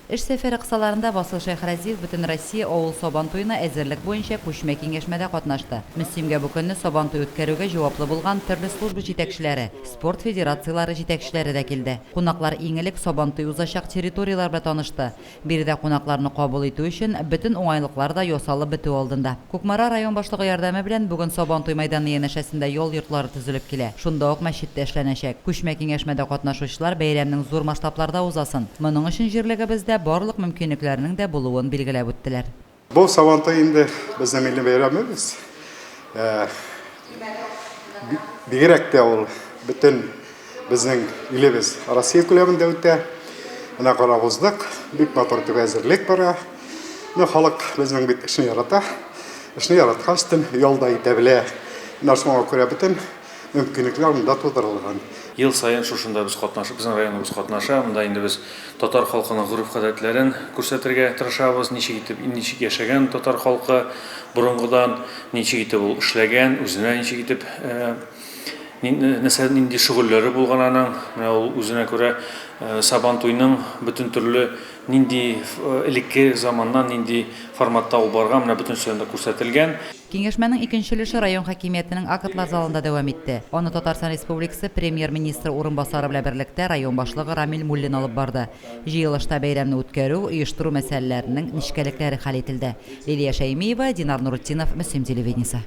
Эш сәфәре кысаларында Васыл Шәйхразиев бөтен Россия авыл Сабан туена әзерлек буенча күчмә киңәшмәдә катнашты. Мөслимгә бу көнне Сабан туй үткәрүгә җаваплы булган төрле служба җитәкчеләре, спорт федерациялары җитәкчеләре дә килде. Кунаклар иң элек Сабан туй узачак территориялар белән танышты. Биредә кунакларны кабул итү өчен бөтен уңайлыклар да ясалып бетү алдында. Кукмара район башлыгы ярдәме белән бүген Сабан туй мәйданы янәшәсендә ял йортлары төзелеп килә. Шунда ук мәчеттә эшләнәчәк. Күчмә киңәшмәдә катнашучылар бәйрәмнең зур масштабларда узасын. Моның өчен җирлегебездә барлык мөмкинлекләрнең дә булуын билгеләп үттеләр. Бу Сабан туй инде безнең милли бәйрәмебез. Бигрәк тә ул бөтен безнең илебез Россия күләмендә үтә. Менә карабыздык, бик матур итеп әзерлек бара. Халык безнең бит эшне ярата. Эшне яраткачтын ялда итә белә. Шуңа күрә бөтен мөмкинлекләр монда тудырылган. Ел сайын шушында без катнашып, безнең районыбыз катнаша. Монда инде без татар халкының гореф-гадәтләрен күрсәтергә тырышабыз. Ничек яшәгән татар халкы борынгыдан, ничек итеп ул эшләгән, үзенә ничек итеп нинди шөгыльләре булган аның. Менә ул үзенә күрә Сабан туйның бөтен төрле нинди элекке заманнан нинди форматта ул барган, менә бөтен сөйләмдә күрсәтелгән. Киңәшмәнең икенче өлеше район хакимиятенең актлар залында дәвам итте. Аны Татарстан Республикасы премьер-министры урынбасары белән берлектә район башлыгы Рамил Муллин алып барды. Җыелышта бәйрәмне үткәрү, оештыру мәсьәләләренең нечкәлекләре хәл ителде. Лилия Шәймиева, Динар Нурутдинов, Мөслим телевидениесе.